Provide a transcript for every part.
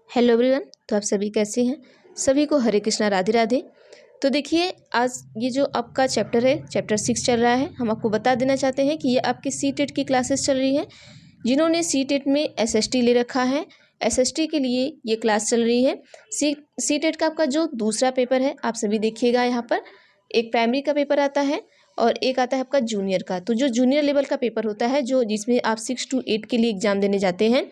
Hello everyone. तो आप सभी कैसे हैं? सभी को हरे कृष्णा राधे राधे। तो देखिए, आज ये जो आपका चैप्टर है, चैप्टर 6 चल रहा है। हम आपको बता देना चाहते हैं कि ये आपकी सीटेट की क्लासेस चल रही है। जिन्होंने सीटेट में एसएसटी ले रखा है, एसएसटी के लिए ये क्लास चल रही है। सीटेट का आपका जो दूसरा पेपर है, आप सभी देखिएगा, यहाँ पर एक प्राइमरी का पेपर आता है और एक आता है आपका जूनियर का। तो जो जूनियर लेवल का पेपर होता है, जो जिसमें आप 6 to 8 के लिए एग्ज़ाम देने जाते हैं,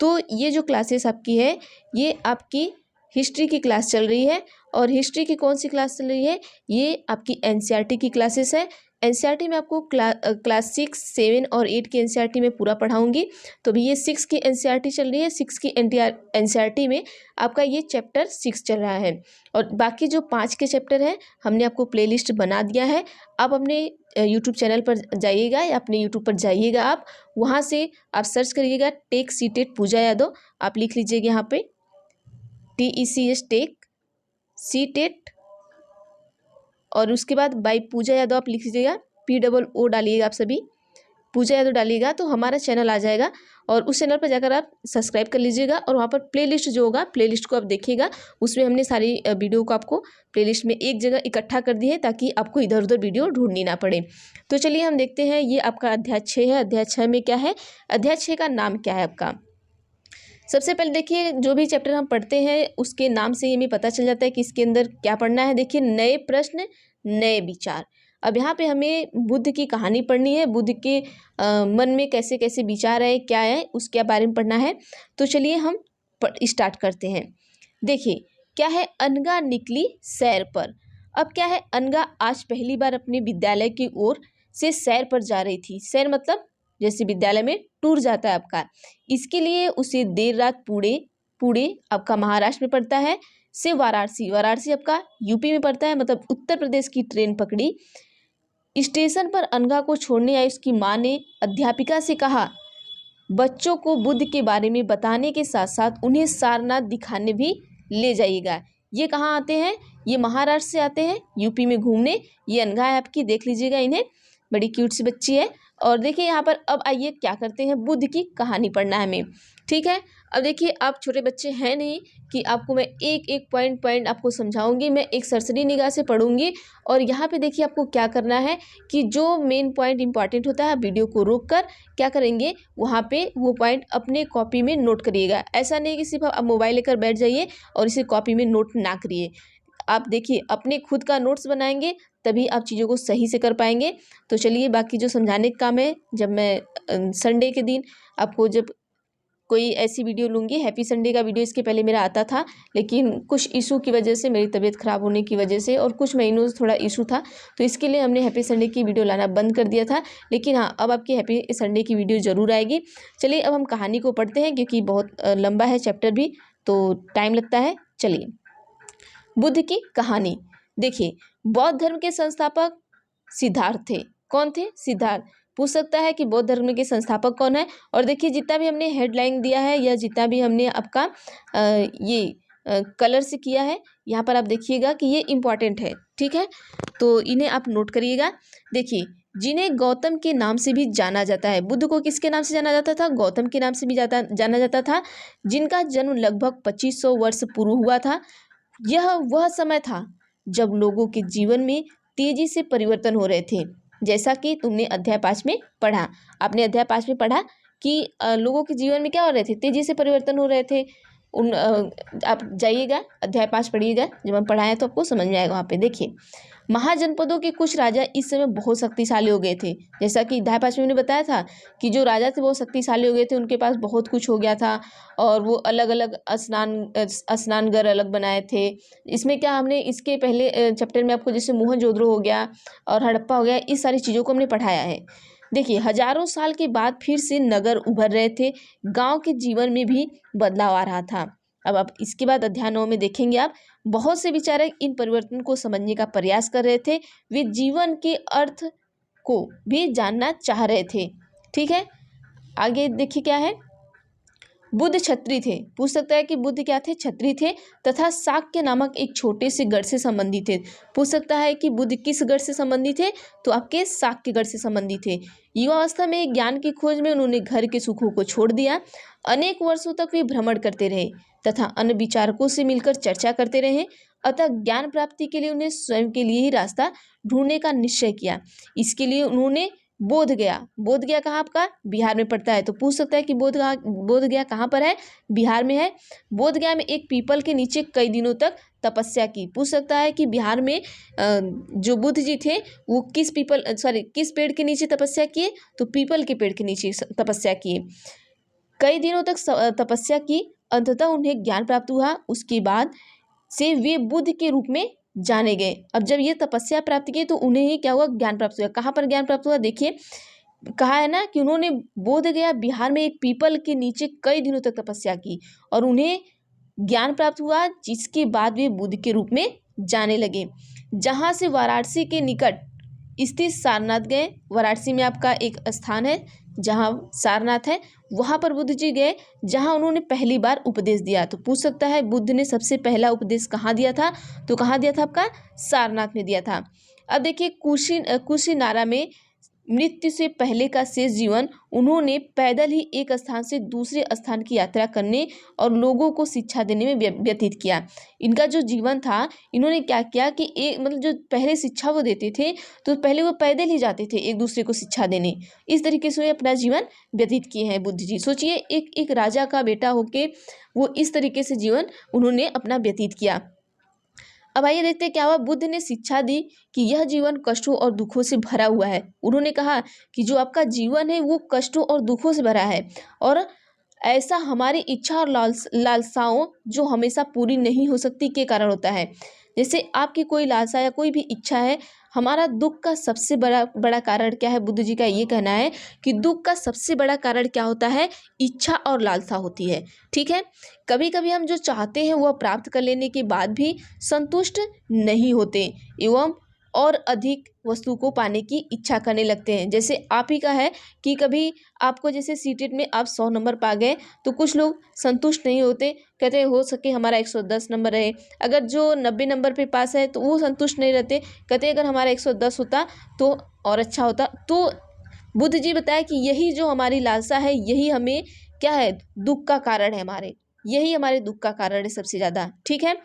तो ये जो क्लासेस आपकी है, ये आपकी हिस्ट्री की क्लास चल रही है। और हिस्ट्री की कौन सी क्लास चल रही है? ये आपकी एनसीईआरटी की क्लासेस है। एनसीईआरटी में आपको क्लास 6, 7 और 8 की एनसीईआरटी में पूरा पढ़ाऊंगी। तो अभी ये 6 की एनसीईआरटी चल रही है। 6 की एनसीईआरटी में आपका ये चैप्टर 6 चल रहा है। और बाकी जो 5 के चैप्टर हैं, हमने आपको प्लेलिस्ट बना दिया है। आप अपने यूट्यूब चैनल पर जाइएगा या अपने यूट्यूब पर जाइएगा, आप वहाँ से आप सर्च करिएगा टेक सीटेट पूजा यादव। आप लिख लीजिएगा यहाँ पे TECS टेक सीटेट, और उसके बाद बाई पूजा यादव आप लिख लीजिएगा, POO डालिएगा, आप सभी पूजा यादव डालिएगा तो हमारा चैनल आ जाएगा। और उस चैनल पर जाकर आप सब्सक्राइब कर लीजिएगा और वहाँ पर प्लेलिस्ट जो होगा, प्लेलिस्ट को आप देखिएगा। उसमें हमने सारी वीडियो को आपको प्लेलिस्ट में एक जगह इकट्ठा कर दी है, ताकि आपको इधर उधर वीडियो ढूंढनी ना पड़े। तो चलिए हम देखते हैं, ये आपका अध्याय 6 है। अध्याय 6 में क्या है? अध्याय 6 का नाम क्या है आपका? सबसे पहले देखिए, जो भी चैप्टर हम पढ़ते हैं उसके नाम से हमें पता चल जाता है कि इसके अंदर क्या पढ़ना है। देखिए, नए प्रश्न नए विचार। अब यहाँ पे हमें बुद्ध की कहानी पढ़नी है। बुद्ध के मन में कैसे कैसे विचार है, क्या है, उसके बारे में पढ़ना है। तो चलिए हम स्टार्ट करते हैं। देखिए क्या है, अनगा निकली सैर पर। अब क्या है, अनगा आज पहली बार अपने विद्यालय की ओर से सैर पर जा रही थी। सैर मतलब जैसे विद्यालय में टूर जाता है आपका। इसके लिए उसे देर रात पुणे आपका महाराष्ट्र में पड़ता है, से वाराणसी आपका यूपी में पड़ता है, मतलब उत्तर प्रदेश की ट्रेन पकड़ी। स्टेशन पर अनघा को छोड़ने आई उसकी माँ ने अध्यापिका से कहा, बच्चों को बुद्ध के बारे में बताने के साथ साथ उन्हें सारनाथ दिखाने भी ले जाइएगा। ये कहाँ आते हैं? ये महाराष्ट्र से आते हैं यूपी में घूमने। ये अनघा है आपकी, देख लीजिएगा इन्हें, बड़ी क्यूट सी बच्ची है। और देखिए यहाँ पर अब आइए क्या करते हैं, बुद्ध की कहानी पढ़ना है हमें, ठीक है। अब देखिए, आप छोटे बच्चे हैं नहीं कि आपको मैं एक एक पॉइंट आपको समझाऊंगी। मैं एक सरसरी निगाह से पढ़ूंगी। और यहाँ पे देखिए आपको क्या करना है कि जो मेन पॉइंट इंपॉर्टेंट होता है, वीडियो को रोक कर क्या करेंगे, वहाँ पे वो पॉइंट अपने कॉपी में नोट करिएगा। ऐसा नहीं कि सिर्फ आप मोबाइल लेकर बैठ जाइए और इसे कॉपी में नोट ना करिए। आप देखिए अपने खुद का नोट्स बनाएंगे, तभी आप चीज़ों को सही से कर पाएंगे। तो चलिए, बाकी जो समझाने का काम है, जब मैं संडे के दिन आपको जब कोई ऐसी वीडियो लूँगी, हैप्पी संडे का वीडियो इसके पहले मेरा आता था, लेकिन कुछ इशू की वजह से, मेरी तबीयत ख़राब होने की वजह से और कुछ महीनों से थोड़ा इशू था, तो इसके लिए हमने हैप्पी संडे की वीडियो लाना बंद कर दिया था। लेकिन हाँ, अब आपकी हैप्पी संडे की वीडियो ज़रूर आएगी। चलिए अब हम कहानी को पढ़ते हैं, क्योंकि बहुत लंबा है चैप्टर भी, तो टाइम लगता है। चलिए, बुद्ध की कहानी। देखिए, बौद्ध धर्म के संस्थापक सिद्धार्थ थे। कौन थे? सिद्धार्थ। पूछ सकता है कि बौद्ध धर्म के संस्थापक कौन है। और देखिए, जितना भी हमने हेडलाइन दिया है या जितना भी हमने आपका कलर से किया है, यहाँ पर आप देखिएगा कि ये इम्पॉर्टेंट है, ठीक है। तो इन्हें आप नोट करिएगा। देखिए, जिन्हें गौतम के नाम से भी जाना जाता है। बुद्ध को किसके नाम से जाना जाता था? गौतम के नाम से भी जाना जाता था। जिनका जन्म लगभग 2500 वर्ष पूर्व हुआ था। यह वह समय था जब लोगों के जीवन में तेजी से परिवर्तन हो रहे थे। जैसा कि तुमने अध्याय 5 में पढ़ा, आपने अध्याय 5 में पढ़ा कि लोगों के जीवन में क्या हो रहे थे? तेजी से परिवर्तन हो रहे थे। आप जाइएगा अध्याय 5 पढ़िएगा, जब हम पढ़ाएं तो आपको समझ में आएगा। वहाँ पे देखिए, महाजनपदों के कुछ राजा इस समय बहुत शक्तिशाली हो गए थे। जैसा कि अध्याय 5 में मैंने बताया था कि जो राजा थे वो शक्तिशाली हो गए थे, उनके पास बहुत कुछ हो गया था और वो अलग अलग स्नानघर अलग बनाए थे। इसमें क्या, हमने इसके पहले चैप्टर में आपको जैसे मोहनजोदड़ो हो गया और हड़प्पा हो गया, इस सारी चीज़ों को हमने पढ़ाया है। देखिए, हजारों साल के बाद फिर से नगर उभर रहे थे, गांव के जीवन में भी बदलाव आ रहा था। अब आप इसके बाद अध्याय 9 में देखेंगे, आप बहुत से विचारक इन परिवर्तन को समझने का प्रयास कर रहे थे। वे जीवन के अर्थ को भी जानना चाह रहे थे, ठीक है। आगे देखिए क्या है, बुद्ध क्षत्रिय थे। पूछ सकता है कि बुद्ध क्या थे? क्षत्रिय थे तथा शाक्य नामक एक छोटे से गढ़ से संबंधित थे। पूछ सकता है कि बुद्ध किस गढ़ से संबंधित थे? तो आपके शाक्य गढ़ से संबंधित थे। युवावस्था में ज्ञान की खोज में उन्होंने घर के सुखों को छोड़ दिया। अनेक वर्षों तक वे भ्रमण करते रहे तथा अन्य विचारकों से मिलकर चर्चा करते रहे। अतः ज्ञान प्राप्ति के लिए उन्हें स्वयं के लिए ही रास्ता ढूंढने का निश्चय किया। इसके लिए उन्होंने बोध गया कहाँ आपका? बिहार में पड़ता है। तो पूछ सकता है कि बोध गया कहाँ पर है? बिहार में है। बोध गया में एक पीपल के नीचे कई दिनों तक तपस्या की। पूछ सकता है कि बिहार में जो बुद्ध जी थे वो किस पेड़ के नीचे तपस्या किए? तो पीपल के पेड़ के नीचे तपस्या किए। कई दिनों तक तपस्या की, अंततः उन्हें ज्ञान प्राप्त हुआ। उसके बाद से वे बुद्ध के रूप में जाने गए। अब जब ये तपस्या प्राप्त की तो उन्हें ही क्या हुआ? ज्ञान प्राप्त हुआ। कहाँ पर ज्ञान प्राप्त हुआ? देखिए कहा है ना कि उन्होंने बोध गया बिहार में एक पीपल के नीचे कई दिनों तक तपस्या की और उन्हें ज्ञान प्राप्त हुआ, जिसके बाद वे बुद्ध के रूप में जाने लगे। जहाँ से वाराणसी के निकट स्थित सारनाथ गए। वाराणसी में आपका एक स्थान है जहाँ सारनाथ है, वहाँ पर बुद्ध जी गए जहाँ उन्होंने पहली बार उपदेश दिया। तो पूछ सकता है बुद्ध ने सबसे पहला उपदेश कहाँ दिया था? तो कहाँ दिया था आपका? सारनाथ में दिया था। अब देखिए कुशीनारा में मृत्यु से पहले का शेष जीवन उन्होंने पैदल ही एक स्थान से दूसरे स्थान की यात्रा करने और लोगों को शिक्षा देने में व्यतीत किया। इनका जो जीवन था, इन्होंने क्या किया कि एक मतलब जो पहले शिक्षा वो देते थे तो पहले वो पैदल ही जाते थे एक दूसरे को शिक्षा देने। इस तरीके से वे अपना जीवन व्यतीत किए हैं बुद्ध जी। सोचिए एक राजा का बेटा होके वो इस तरीके से जीवन उन्होंने अपना व्यतीत किया। अब आइए देखते हैं क्या हुआ। बुद्ध ने शिक्षा दी कि यह जीवन कष्टों और दुखों से भरा हुआ है। उन्होंने कहा कि जो आपका जीवन है वो कष्टों और दुखों से भरा है और ऐसा हमारी इच्छा और लालसाओं जो हमेशा पूरी नहीं हो सकती के कारण होता है। जैसे आपकी कोई लालसा या कोई भी इच्छा है, हमारा दुख का सबसे बड़ा कारण क्या है? बुद्ध जी का ये कहना है कि दुख का सबसे बड़ा कारण क्या होता है? इच्छा और लालसा होती है। ठीक है, कभी कभी हम जो चाहते हैं वह प्राप्त कर लेने के बाद भी संतुष्ट नहीं होते एवं और अधिक वस्तु को पाने की इच्छा करने लगते हैं। जैसे आप ही का है कि कभी आपको जैसे सीटेट में आप 100 नंबर पा गए तो कुछ लोग संतुष्ट नहीं होते, कहते हैं हो सके हमारा 110 नंबर रहे। अगर जो 90 नंबर पे पास है तो वो संतुष्ट नहीं रहते, कहते हैं अगर हमारा 110 होता तो और अच्छा होता। तो बुद्ध जी बताया कि यही जो हमारी लालसा है यही हमें क्या है? दुख का कारण है। यही हमारे दुख का कारण है सबसे ज़्यादा। ठीक है,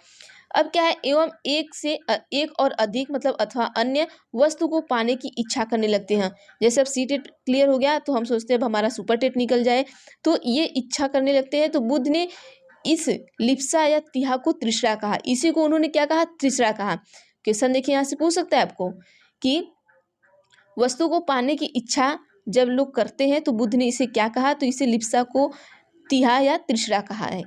अब क्या है? एवं एक और अधिक मतलब अथवा अन्य वस्तु को पाने की इच्छा करने लगते हैं। जैसे अब सीटेट क्लियर हो गया तो हम सोचते हैं अब हमारा सुपर टेट निकल जाए, तो ये इच्छा करने लगते हैं। तो बुद्ध ने इस लिप्सा या तिहा को तृष्णा कहा। इसी को उन्होंने क्या कहा? तृष्णा कहा। क्वेश्चन देखिए यहाँ से पूछ सकता है आपको कि वस्तु को पाने की इच्छा जब लोग करते हैं तो बुद्ध ने इसे क्या कहा? तो इसे लिप्सा को तिहा या तृष्णा कहा है।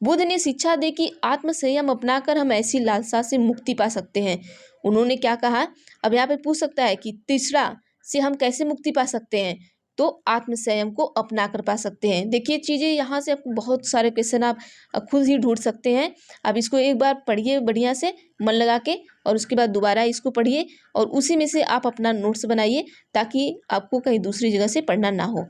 बुद्ध ने शिक्षा दी कि आत्मसंयम अपनाकर हम ऐसी लालसा से मुक्ति पा सकते हैं। उन्होंने क्या कहा? अब यहाँ पे पूछ सकता है कि तृष्णा से हम कैसे मुक्ति पा सकते हैं? तो आत्मसंयम को अपना कर पा सकते हैं। देखिए चीज़ें यहाँ से आपको बहुत सारे क्वेश्चन आप खुद ही ढूंढ सकते हैं। आप इसको एक बार पढ़िए बढ़िया से मन लगा के और उसके बाद दोबारा इसको पढ़िए और उसी में से आप अपना नोट्स बनाइए ताकि आपको कहीं दूसरी जगह से पढ़ना ना हो।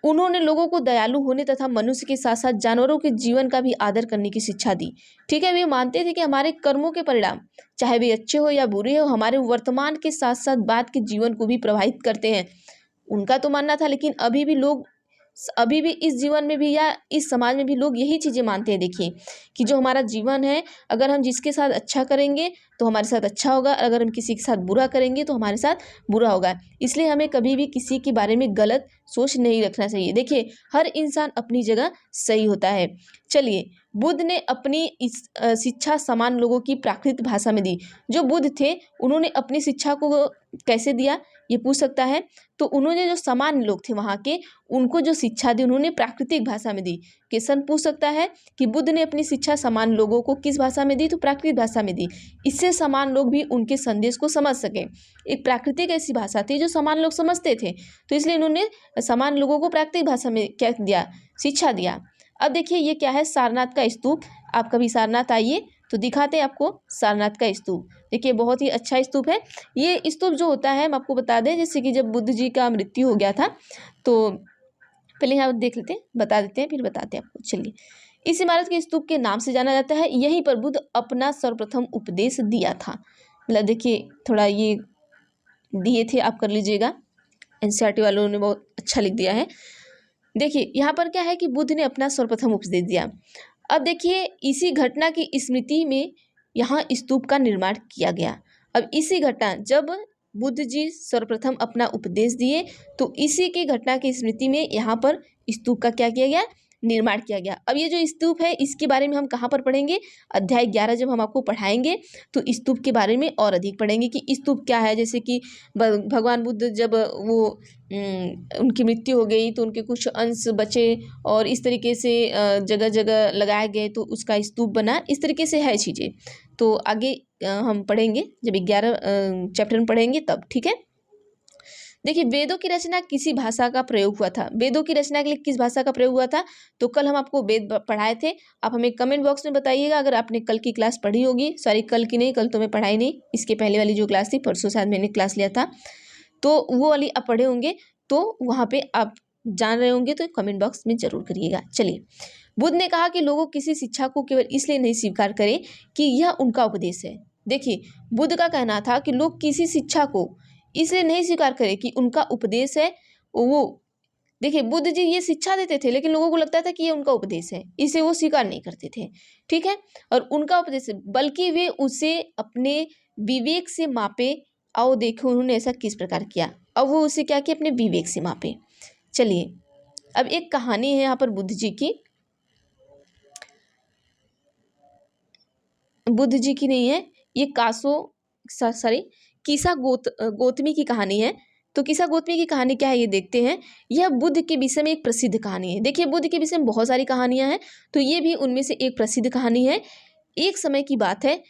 उन्होंने लोगों को दयालु होने तथा मनुष्य के साथ साथ जानवरों के जीवन का भी आदर करने की शिक्षा दी। ठीक है, वे मानते थे कि हमारे कर्मों के परिणाम चाहे वे अच्छे हो या बुरे हो हमारे वर्तमान के साथ साथ बाद के जीवन को भी प्रभावित करते हैं। उनका तो मानना था, लेकिन अभी भी इस जीवन में भी या इस समाज में भी लोग यही चीज़ें मानते हैं। देखिए कि जो हमारा जीवन है, अगर हम जिसके साथ अच्छा करेंगे तो हमारे साथ अच्छा होगा, अगर हम किसी के साथ बुरा करेंगे तो हमारे साथ बुरा होगा। इसलिए हमें कभी भी किसी के बारे में गलत सोच नहीं रखना चाहिए। देखिए हर इंसान अपनी जगह सही होता है। चलिए, बुद्ध ने अपनी इस शिक्षा समान लोगों की प्राकृत भाषा में दी। जो बुद्ध थे उन्होंने अपनी शिक्षा को कैसे दिया ये पूछ सकता है। तो उन्होंने जो सामान्य लोग थे वहाँ के, उनको जो शिक्षा दी उन्होंने प्राकृतिक भाषा में दी। क्वेश्चन पूछ सकता है कि बुद्ध ने अपनी शिक्षा समान लोगों को किस भाषा में दी? तो प्राकृतिक भाषा में दी। इससे समान लोग भी उनके संदेश को समझ सके। एक प्राकृतिक ऐसी भाषा थी जो समान लोग समझते थे, तो इसलिए इन्होंने समान लोगों को प्राकृतिक भाषा में क्या दिया? शिक्षा दिया। अब देखिए ये क्या है? सारनाथ का स्तूप। आप कभी सारनाथ आइए तो दिखाते हैं आपको सारनाथ का स्तूप। देखिए बहुत ही अच्छा स्तूप है। ये स्तूप जो होता है हम आपको बता दें, जैसे कि जब बुद्ध जी का मृत्यु हो गया था तो पहले यहाँ देख लेते हैं, बता देते हैं, फिर बताते हैं आपको। चलिए, इस इमारत के स्तूप के नाम से जाना जाता है। यहीं पर बुद्ध अपना सर्वप्रथम उपदेश दिया था। मतलब देखिए, थोड़ा ये दिए थे, आप कर लीजिएगा, एनसीईआरटी वालों ने बहुत अच्छा लिख दिया है। देखिए यहाँ पर क्या है कि बुद्ध ने अपना सर्वप्रथम उपदेश दिया। अब देखिए, इसी घटना की स्मृति में यहाँ स्तूप का निर्माण किया गया। अब इसी घटना, जब बुद्ध जी सर्वप्रथम अपना उपदेश दिए, तो इसी की घटना की स्मृति में यहाँ पर स्तूप का क्या किया गया, निर्माण किया गया। अब ये जो स्तूप है, इसके बारे में हम कहाँ पर पढ़ेंगे, अध्याय 11 जब हम आपको पढ़ाएंगे तो स्तूप के बारे में और अधिक पढ़ेंगे कि स्तूप क्या है। जैसे कि भगवान बुद्ध जब वो उनकी मृत्यु हो गई तो उनके कुछ अंश बचे और इस तरीके से जगह जगह लगाए गए तो उसका स्तूप बना, इस तरीके से है चीज़ें। तो आगे हम पढ़ेंगे, जब 11 चैप्टर में पढ़ेंगे तब, ठीक है। देखिए, वेदों की रचना किसी भाषा का प्रयोग हुआ था। वेदों की रचना के लिए किस भाषा का प्रयोग हुआ था, तो कल हम आपको वेद पढ़ाए थे। आप हमें कमेंट बॉक्स में बताइएगा अगर आपने कल की क्लास पढ़ी होगी। सॉरी, कल की नहीं, कल तो मैं पढ़ाई नहीं, इसके पहले वाली जो क्लास थी, परसों शायद मैंने क्लास लिया था, तो वो वाली आप पढ़े होंगे, तो वहाँ पे आप जान रहे होंगे, तो कमेंट बॉक्स में जरूर करिएगा। चलिए, बुद्ध ने कहा कि लोगों किसी शिक्षा को केवल इसलिए नहीं स्वीकार करें कि यह उनका उपदेश है। देखिए, बुद्ध का कहना था कि लोग किसी शिक्षा को इसलिए नहीं स्वीकार करें कि उनका उपदेश है वो। देखिए, बुद्ध जी ये शिक्षा देते थे, लेकिन लोगों को लगता था कि ये उनका उपदेश है, इसे वो स्वीकार नहीं करते थे, ठीक है। और उनका उपदेश, बल्कि वे उसे अपने विवेक से मापे। आओ देखो उन्होंने ऐसा किस प्रकार किया। अब वो उसे क्या किया, अपने विवेक से मापे। चलिए, अब एक कहानी है यहाँ पर बुद्ध जी की, बुद्ध जी की नहीं है ये, कीसा गौतमी की कहानी है। तो कीसा गौतमी की कहानी क्या है, ये देखते हैं। यह बुद्ध के विषय में एक प्रसिद्ध कहानी है। देखिए, बुद्ध के विषय में बहुत सारी कहानियां हैं, तो ये भी उनमें से एक प्रसिद्ध कहानी है। एक समय की बात है,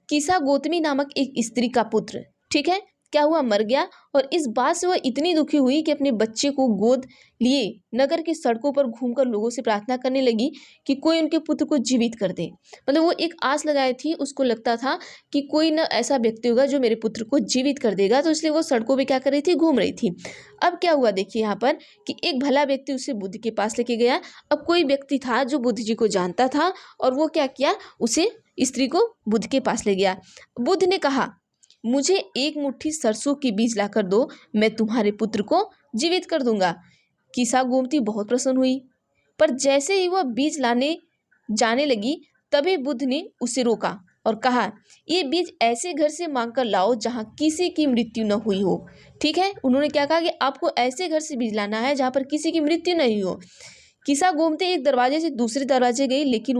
कीसा गौतमी नामक एक स्त्री का पुत्र, ठीक है, क्या हुआ, मर गया। और इस बात से वह इतनी दुखी हुई कि अपने बच्चे को गोद लिए नगर की सड़कों पर घूमकर लोगों से प्रार्थना करने लगी कि कोई उनके पुत्र को जीवित कर दे। मतलब वो एक आस लगाई थी, उसको लगता था कि कोई न ऐसा व्यक्ति होगा जो मेरे पुत्र को जीवित कर देगा, तो इसलिए वो सड़कों पे क्या कर रही थी, घूम रही थी। अब क्या हुआ, देखिए यहाँ पर कि एक भला व्यक्ति उसे बुद्ध के पास लेके गया। अब कोई व्यक्ति था जो बुद्ध जी को जानता था, और वो क्या किया, उसे स्त्री को बुद्ध के पास ले गया। बुद्ध ने कहा, मुझे एक मुट्ठी सरसों के बीज लाकर दो, मैं तुम्हारे पुत्र को जीवित कर दूंगा। कीसा गोमती बहुत प्रसन्न हुई, पर जैसे ही वह बीज लाने जाने लगी, तभी बुद्ध ने उसे रोका और कहा, ये बीज ऐसे घर से मांग कर लाओ जहाँ किसी की मृत्यु न हुई हो। ठीक है, उन्होंने क्या कहा कि आपको ऐसे घर से बीज लाना है जहाँ पर किसी की मृत्यु नहीं हो। कीसा गोमती एक दरवाजे से दूसरे दरवाजे गई, लेकिन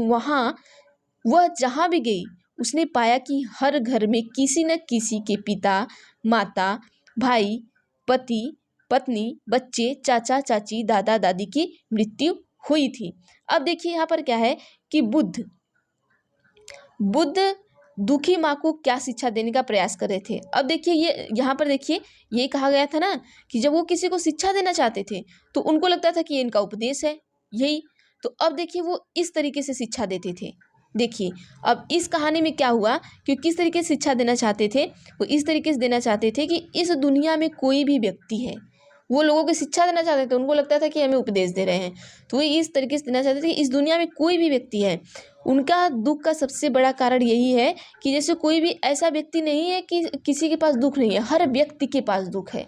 वह जहाँ भी गई उसने पाया कि हर घर में किसी न किसी के पिता, माता, भाई, पति, पत्नी, बच्चे, चाचा, चाची, दादा, दादी की मृत्यु हुई थी। अब देखिए यहाँ पर क्या है कि बुद्ध दुखी माँ को क्या शिक्षा देने का प्रयास कर रहे थे। अब देखिए, ये यहाँ पर देखिए, ये कहा गया था ना कि जब वो किसी को शिक्षा देना चाहते थे तो उनको लगता था कि ये इनका उपदेश है, यही। तो अब देखिए, वो इस तरीके से शिक्षा देते थे। देखिए, अब इस कहानी में क्या हुआ कि किस तरीके से शिक्षा देना चाहते थे, वो इस तरीके से देना चाहते थे कि इस दुनिया में कोई भी व्यक्ति है, वो लोगों को शिक्षा देना चाहते थे, उनको लगता था कि हमें उपदेश दे रहे हैं, तो वो इस तरीके से देना चाहते थे कि इस दुनिया में कोई भी व्यक्ति है, उनका दुख का सबसे बड़ा कारण यही है कि जैसे कोई भी ऐसा व्यक्ति नहीं है कि किसी के पास दुख नहीं है, हर व्यक्ति के पास दुख है।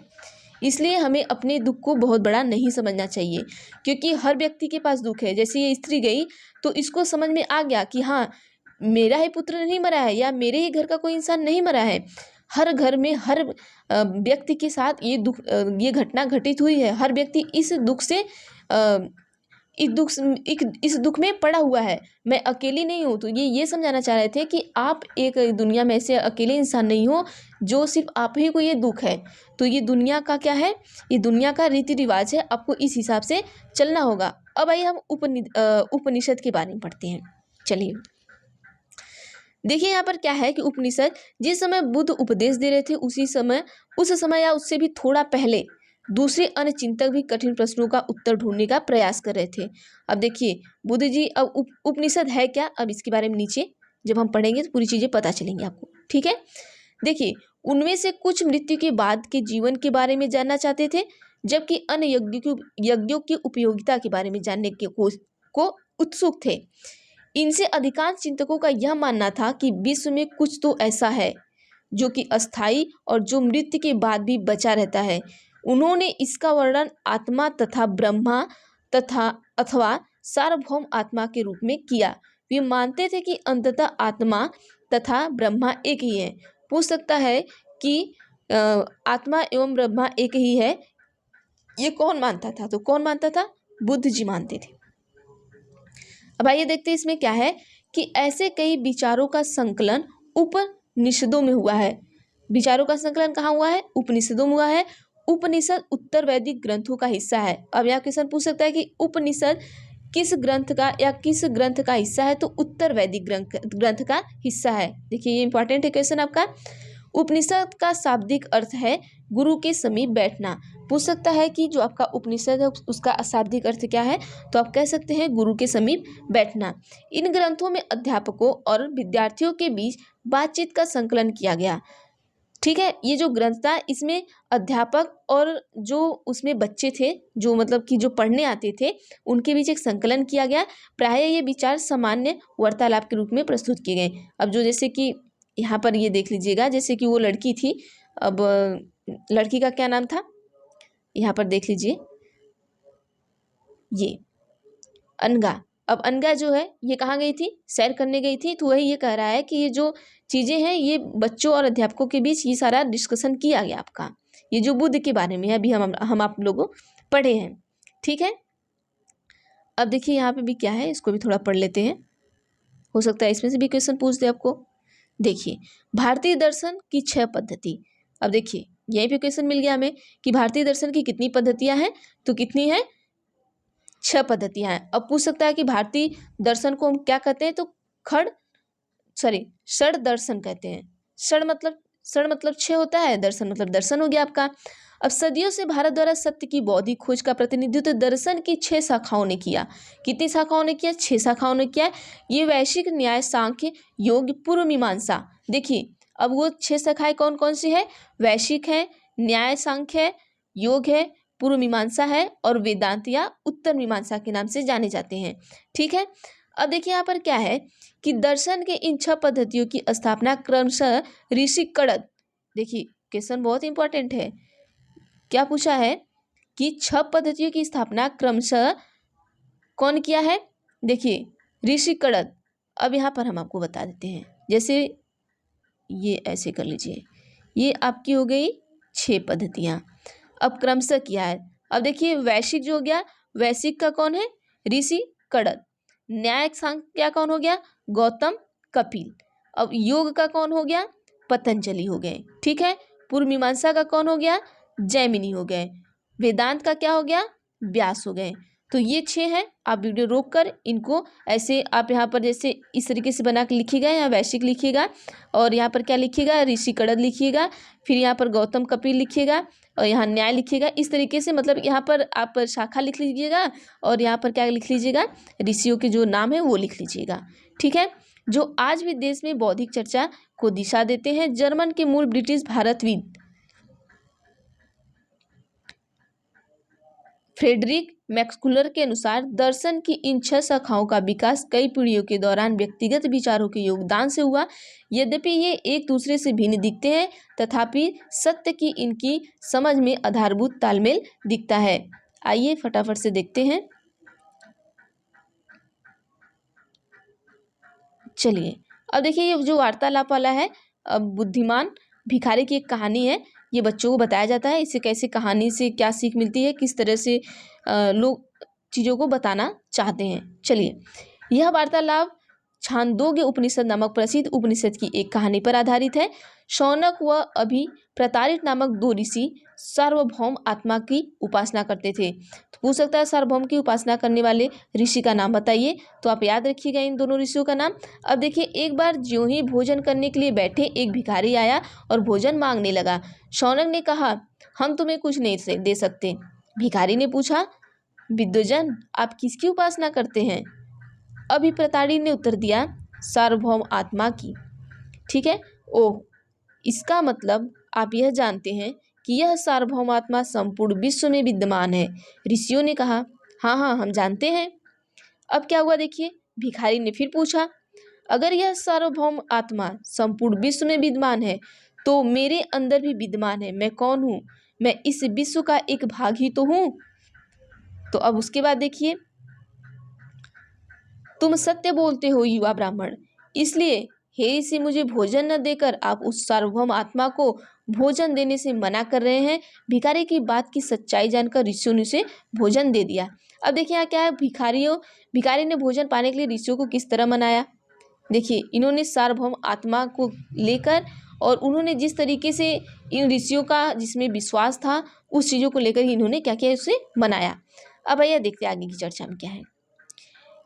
इसलिए हमें अपने दुख को बहुत बड़ा नहीं समझना चाहिए, क्योंकि हर व्यक्ति के पास दुख है। जैसे ये स्त्री गई तो इसको समझ में आ गया कि हाँ, मेरा ही पुत्र नहीं मरा है या मेरे ही घर का कोई इंसान नहीं मरा है, हर घर में हर व्यक्ति के साथ ये घटना घटित हुई है। हर व्यक्ति इस दुख में पड़ा हुआ है, मैं अकेली नहीं हूँ। तो ये समझाना चाह रहे थे कि आप एक दुनिया में ऐसे अकेले इंसान नहीं हो जो सिर्फ आप ही को ये दुख है। तो ये दुनिया का क्या है, ये दुनिया का रीति रिवाज है, आपको इस हिसाब से चलना होगा। अब आइए हम उपनिषद के बारे में पढ़ते हैं। चलिए, देखिए यहाँ पर क्या है कि उपनिषद जिस समय बुद्ध उपदेश दे रहे थे उस समय या उससे भी थोड़ा पहले दूसरे अन्य चिंतक भी कठिन प्रश्नों का उत्तर ढूंढने का प्रयास कर रहे थे। अब देखिए, बुद्ध जी, अब उपनिषद है क्या, अब इसके बारे में नीचे जब हम पढ़ेंगे तो पूरी चीजें पता चलेंगी आपको, ठीक है। देखिए, उनमें से कुछ मृत्यु के बाद के जीवन के बारे में जानना चाहते थे, जबकि अन्य यज्ञों की उपयोगिता के बारे में जानने को उत्सुक थे। इनसे अधिकांश चिंतकों का यह मानना था कि विश्व में कुछ तो ऐसा है जो कि अस्थायी और जो मृत्यु के बाद भी बचा रहता है। उन्होंने इसका वर्णन आत्मा तथा ब्रह्मा तथा अथवा सार्वभौम आत्मा के रूप में किया। वे मानते थे कि अंततः आत्मा तथा ब्रह्मा एक ही है। पूछ सकता है कि आत्मा एवं ब्रह्मा एक ही है, ये कौन मानता था? तो कौन मानता था? बुद्ध जी मानते थे। अब आइए देखते हैं इसमें क्या है कि ऐसे कई विचारों का संकलन उपनिषदों में हुआ है। विचारों का संकलन कहाँ हुआ है? उपनिषदों में हुआ है। उपनिषद उत्तर वैदिक ग्रंथों का हिस्सा है। अब यहाँ क्वेश्चन पूछ सकता है कि उपनिषद किस ग्रंथ का या किस ग्रंथ का हिस्सा है? तो उत्तर वैदिक ग्रंथ का हिस्सा है। देखिए ये इंपॉर्टेंट है क्वेश्चन आपका। उपनिषद का शाब्दिक अर्थ है गुरु के समीप बैठना। पूछ सकता है कि जो आपका उपनिषद है उसका शाब्दिक अर्थ क्या है? तो आप कह सकते हैं गुरु के समीप बैठना। इन ग्रंथों में अध्यापकों और विद्यार्थियों के बीच बातचीत का संकलन किया गया। ठीक है, ये जो ग्रंथ था इसमें अध्यापक और जो उसमें बच्चे थे, जो मतलब कि जो पढ़ने आते थे, उनके बीच एक संकलन किया गया। प्रायः ये विचार सामान्य वार्तालाप के रूप में प्रस्तुत किए गए। अब जो जैसे कि यहाँ पर ये देख लीजिएगा, जैसे कि वो लड़की थी, अब लड़की का क्या नाम था? यहाँ पर देख लीजिए, ये अनगा। अब अनगा जो है ये कहाँ गई थी? सैर करने गई थी। तो वही ये कह रहा है कि ये जो चीज़ें हैं ये बच्चों और अध्यापकों के बीच ये सारा डिस्कशन किया गया आपका। ये जो बुद्ध के बारे में है, अभी हम आप लोगों पढ़े हैं। ठीक है, अब देखिए यहाँ पे भी क्या है, इसको भी थोड़ा पढ़ लेते हैं, हो सकता है इसमें से भी क्वेश्चन पूछ दे आपको। देखिए, भारतीय दर्शन की 6 पद्धति। अब देखिए यहीं पे क्वेश्चन मिल गया हमें कि भारतीय दर्शन की कितनी पद्धतियां हैं? तो कितनी है? 6 पद्धतियां हैं। अब पूछ सकता है कि भारतीय दर्शन को हम क्या कहते हैं? तो षड दर्शन कहते हैं। षड मतलब 6 होता है, दर्शन मतलब दर्शन हो गया आपका। अब सदियों से भारत द्वारा सत्य की बौद्धिक खोज का प्रतिनिधित्व दर्शन की 6 शाखाओं ने किया। कितनी शाखाओं ने किया? 6 शाखाओं ने किया। ये वैश्विक न्याय, सांख्य, योग, पूर्व मीमांसा। देखिए अब वो 6 शाखाएं कौन कौन सी है? वैश्विक है, न्याय सांख्य है, योग है, पूर्व मीमांसा है और वेदांत या उत्तर मीमांसा के नाम से जाने जाते हैं। ठीक है, अब देखिए यहाँ पर क्या है कि दर्शन के इन 6 पद्धतियों की स्थापना क्रमशः ऋषि कड़द। देखिए क्वेश्चन बहुत इंपॉर्टेंट है। क्या पूछा है कि 6 पद्धतियों की स्थापना क्रमशः कौन किया है? देखिए ऋषि कड़द। अब यहाँ पर हम आपको बता देते हैं, जैसे ये ऐसे कर लीजिए, ये आपकी हो गई 6 पद्धतियाँ। अब क्रमशः किया है। अब देखिए वैश्विक जो हो गया, वैश्विक का कौन है? ऋषि कड़द। न्याय सांख्य कौन हो गया? गौतम कपिल। अब योग का कौन हो गया? पतंजलि हो गए। ठीक है, पूर्व मीमांसा का कौन हो गया? जैमिनी हो गए। वेदांत का क्या हो गया? व्यास हो गए। तो ये 6 हैं। आप वीडियो रोक कर इनको ऐसे आप यहाँ पर जैसे इस तरीके से बना के लिखिएगा, यहाँ वैश्विक लिखिएगा और यहाँ पर क्या लिखिएगा? ऋषि कड़द लिखिएगा, फिर यहाँ पर गौतम कपिल लिखिएगा और यहाँ न्याय लिखिएगा। इस तरीके से मतलब यहाँ पर आप शाखा लिख लीजिएगा और यहाँ पर क्या लिख लीजिएगा? ऋषियों के जो नाम है वो लिख लीजिएगा। ठीक है, जो आज भी देश में बौद्धिक चर्चा को दिशा देते हैं। जर्मन के मूल ब्रिटिश भारतविद फ्रेडरिक मैक्सकुलर के अनुसार दर्शन की इन 6 शाखाओं का विकास कई पीढ़ियों के दौरान व्यक्तिगत विचारों के योगदान से हुआ। यद्यपि ये एक दूसरे से भिन्न दिखते हैं, तथापि सत्य की इनकी समझ में आधारभूत तालमेल दिखता है। आइए फटाफट से देखते हैं। चलिए अब देखिए ये जो वार्तालाप वाला है, अब बुद्धिमान भिखारी की एक कहानी है। ये बच्चों को बताया जाता है, इससे कैसे कहानी से क्या सीख मिलती है, किस तरह से लोग चीज़ों को बताना चाहते हैं। चलिए, यह वार्तालाप छांदोग्य उपनिषद नामक प्रसिद्ध उपनिषद की एक कहानी पर आधारित है। शौनक व अभि प्रतारित नामक 2 ऋषि सार्वभौम आत्मा की उपासना करते थे। तो पूछ सकता है सार्वभौम की उपासना करने वाले ऋषि का नाम बताइए। तो आप याद रखिएगा इन दोनों ऋषियों का नाम। अब देखिए एक बार ज्यों ही भोजन करने के लिए बैठे एक भिखारी आया और भोजन मांगने लगा। शौनक ने कहा, हम तुम्हें कुछ नहीं दे सकते। भिखारी ने पूछा, विद्वजन आप किसकी उपासना करते हैं? अभिप्रताड़ी ने उत्तर दिया, सार्वभौम आत्मा की। ठीक है, ओह, इसका मतलब आप यह जानते हैं कि यह सार्वभौमात्मा संपूर्ण विश्व में विद्यमान है। ऋषियों ने कहा, हाँ हाँ हम जानते हैं। अब क्या हुआ देखिए, भिखारी ने फिर पूछा, अगर यह सार्वभौम आत्मा संपूर्ण विश्व में विद्यमान है तो मेरे अंदर भी विद्यमान है। मैं कौन हूँ? मैं इस विश्व का एक भाग ही तो हूँ। तो अब उसके बाद देखिए, तुम सत्य बोलते हो युवा ब्राह्मण, इसलिए हे ऋषि मुझे भोजन न देकर आप उस सार्वभौम आत्मा को भोजन देने से मना कर रहे हैं। भिखारी की बात की सच्चाई जानकर ऋषियों ने उसे भोजन दे दिया। अब देखिए यहाँ क्या है, भिखारी ने भोजन पाने के लिए ऋषियों को किस तरह मनाया। देखिए इन्होंने सार्वभौम आत्मा को लेकर और उन्होंने जिस तरीके से इन ऋषियों का जिसमें विश्वास था उस चीज़ों को लेकर ही इन्होंने क्या किया, उसे मनाया। अब भैया देखते हैं आगे की चर्चा में क्या है।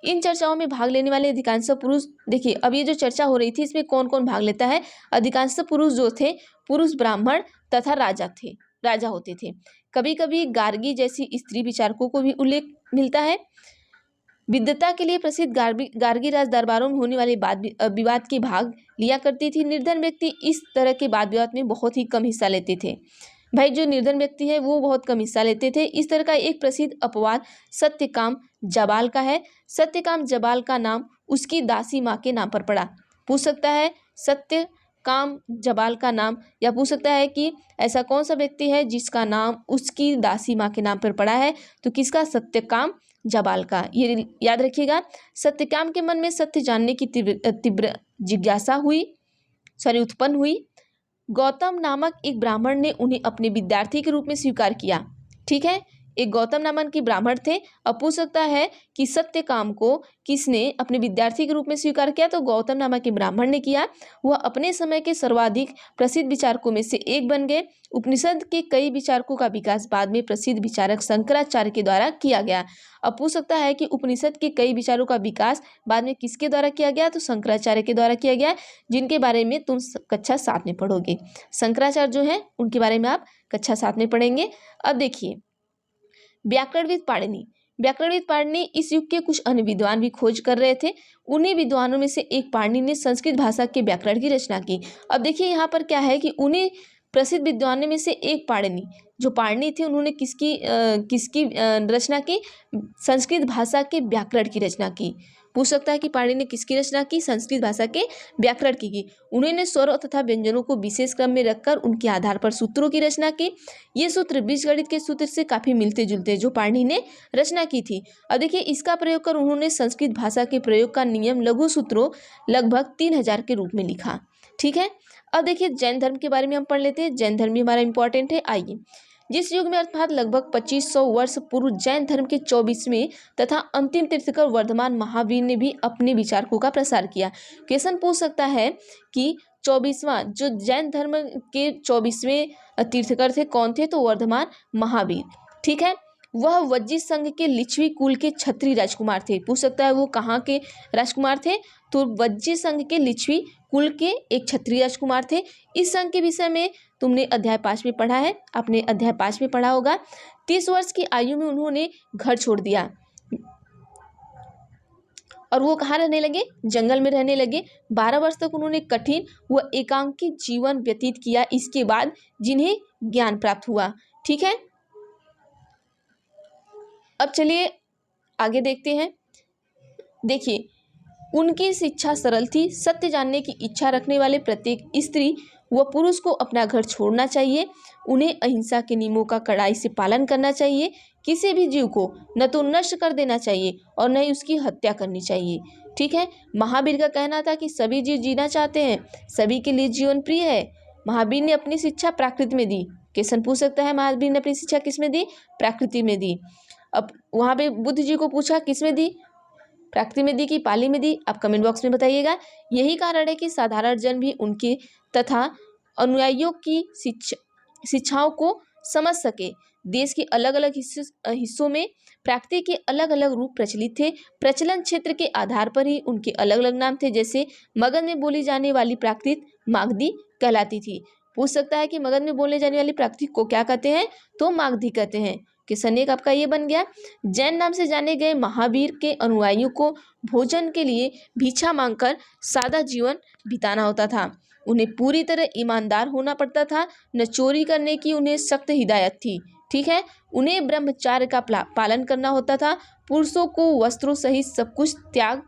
इन चर्चाओं में भाग लेने वाले अधिकांश पुरुष, देखिए अब ये जो चर्चा हो रही थी इसमें कौन कौन भाग लेता है। अधिकांश पुरुष जो थे, पुरुष ब्राह्मण तथा राजा होते थे। कभी कभी गार्गी जैसी स्त्री विचारकों को भी उल्लेख मिलता है। विद्वता के लिए प्रसिद्ध गार्गी राज दरबारों में होने वाले विवाद के भाग लिया करती थी। निर्धन व्यक्ति इस तरह के वाद विवाद में बहुत ही कम हिस्सा लेते थे। भाई जो निर्धन व्यक्ति है वो बहुत कम हिस्सा लेते थे। इस तरह का एक प्रसिद्ध अपवाद सत्यकाम जबाल का है। सत्यकाम जबाल का नाम उसकी दासी माँ के नाम पर पड़ा। पूछ सकता है सत्यकाम जबाल का नाम, या पूछ सकता है कि ऐसा कौन सा व्यक्ति है जिसका नाम उसकी दासी माँ के नाम पर पड़ा है। तो किसका? सत्यकाम जबाल का। ये याद रखिएगा। सत्यकाम के मन में सत्य जानने की तीव्र जिज्ञासा उत्पन्न हुई। गौतम नामक एक ब्राह्मण ने उन्हें अपने विद्यार्थी के रूप में स्वीकार किया। ठीक है, एक गौतम नामक के ब्राह्मण थे। अब पूछ सकता है कि सत्यकाम को किसने अपने विद्यार्थी के रूप में स्वीकार किया। तो गौतम नामक के ब्राह्मण ने किया। वह अपने समय के सर्वाधिक प्रसिद्ध विचारकों में से एक बन गए। उपनिषद के कई विचारकों का विकास बाद में प्रसिद्ध विचारक शंकराचार्य के द्वारा किया गया। अब पूछ सकता है कि उपनिषद के कई विचारों का विकास बाद में किसके द्वारा किया गया। तो शंकराचार्य के द्वारा किया गया, जिनके बारे में तुम कक्षा 7 में पढ़ोगे। शंकराचार्य जो है उनके बारे में आप कक्षा 7 में पढ़ेंगे। अब देखिए व्याकरणविद पाणिनि इस युग के कुछ अन्य विद्वान भी खोज कर रहे थे। उन्हीं विद्वानों में से एक पाणिनि ने संस्कृत भाषा के व्याकरण की रचना की। अब देखिए यहाँ पर क्या है कि उन्हीं प्रसिद्ध विद्वानों में से एक जो पाणिनि थे उन्होंने किसकी रचना की? संस्कृत भाषा के व्याकरण की रचना की। पूछ सकता है कि पाणिनि ने किसकी रचना की? संस्कृत भाषा के व्याकरण की। उन्होंने स्वरों तथा व्यंजनों को विशेष क्रम में रखकर उनके आधार पर सूत्रों की रचना की। ये सूत्र बीजगणित के सूत्र से काफी मिलते जुलते जो पाणिनि ने रचना की थी। अब देखिए इसका प्रयोग कर उन्होंने संस्कृत भाषा के प्रयोग का नियम लघु सूत्रों लगभग 3000 के रूप में लिखा। ठीक है, अब देखिए जैन धर्म के बारे में हम पढ़ लेते हैं। जैन धर्म भी हमारा इंपॉर्टेंट है। आइए, जिस युग में अर्थात लगभग 2500 वर्ष पूर्व जैन धर्म के 24वें तथा अंतिम तीर्थंकर वर्धमान महावीर ने भी अपने विचारों का प्रसार किया। क्वेश्चन पूछ सकता है कि 24वां जो जैन धर्म के 24वें तीर्थंकर थे कौन थे? तो वर्धमान महावीर। ठीक है, वह वज्जी संघ के लिच्छवी कुल के क्षत्रिय राजकुमार थे। पूछ सकता है वो कहाँ के राजकुमार थे? तो वज्जी संघ के लिच्छवी कुल के एक क्षत्रिय राजकुमार थे। इस संघ के विषय में तुमने अध्याय 5 में पढ़ा है, आपने अध्याय 5 में पढ़ा होगा। 30 वर्ष की आयु में उन्होंने घर छोड़ दिया और वो कहाँ रहने लगे? जंगल में रहने लगे। 12 वर्ष तक उन्होंने कठिन व एकांकी जीवन व्यतीत किया। इसके बाद जिन्हें ज्ञान प्राप्त हुआ। ठीक है, अब चलिए आगे देखते हैं। देखिए उनकी शिक्षा सरल थी। सत्य जानने की इच्छा रखने वाले प्रत्येक स्त्री व पुरुष को अपना घर छोड़ना चाहिए। उन्हें अहिंसा के नियमों का कड़ाई से पालन करना चाहिए। किसी भी जीव को न तो नष्ट कर देना चाहिए और न ही उसकी हत्या करनी चाहिए। ठीक है, महावीर का कहना था कि सभी जीव जीना चाहते हैं, सभी के लिए जीवन प्रिय है। महावीर ने अपनी शिक्षा प्रकृति में दी। क्वेश्चन पूछ सकता है महावीर ने अपनी शिक्षा किस में दी? प्रकृति में दी। अब वहाँ पे बुद्ध जी को पूछा किस में दी? प्रकृति में दी कि पाली में दी? आप कमेंट बॉक्स में बताइएगा। यही कारण है कि साधारण जन भी उनके तथा अनुयायियों की शिक्षाओं को समझ सके। देश के अलग अलग हिस्सों में प्रकृति के अलग अलग रूप प्रचलित थे। प्रचलन क्षेत्र के आधार पर ही उनके अलग अलग नाम थे। जैसे मगध में बोली जाने वाली प्राकृत मागधी कहलाती थी। पूछ सकता है कि मगध में बोले जाने वाली प्राकृतिक को क्या कहते हैं? तो मागधी कहते हैं। क्वेश्चन 1 आपका ये बन गया। जैन नाम से जाने गए महावीर के अनुयायियों को भोजन के लिए भिक्षा मांगकर सादा जीवन बिताना होता था। उन्हें पूरी तरह ईमानदार होना पड़ता था, न चोरी करने की उन्हें सख्त हिदायत थी। ठीक है, उन्हें ब्रह्मचार्य का पालन करना होता था। पुरुषों को वस्त्रों सहित सब कुछ त्याग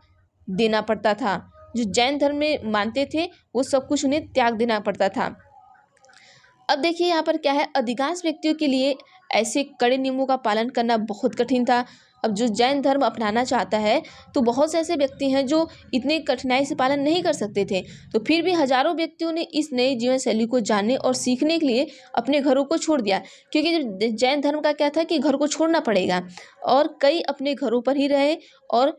देना पड़ता था। जो जैन धर्म में मानते थे वो सब कुछ उन्हें त्याग देना पड़ता था। अब देखिए यहाँ पर क्या है, अधिकांश व्यक्तियों के लिए ऐसे कड़े नियमों का पालन करना बहुत कठिन था। अब जो जैन धर्म अपनाना चाहता है तो बहुत से ऐसे व्यक्ति हैं जो इतने कठिनाई से पालन नहीं कर सकते थे, तो फिर भी हजारों व्यक्तियों ने इस नई जीवन शैली को जानने और सीखने के लिए अपने घरों को छोड़ दिया। क्योंकि जैन धर्म का क्या था कि घर को छोड़ना पड़ेगा, और कई अपने घरों पर ही रहे और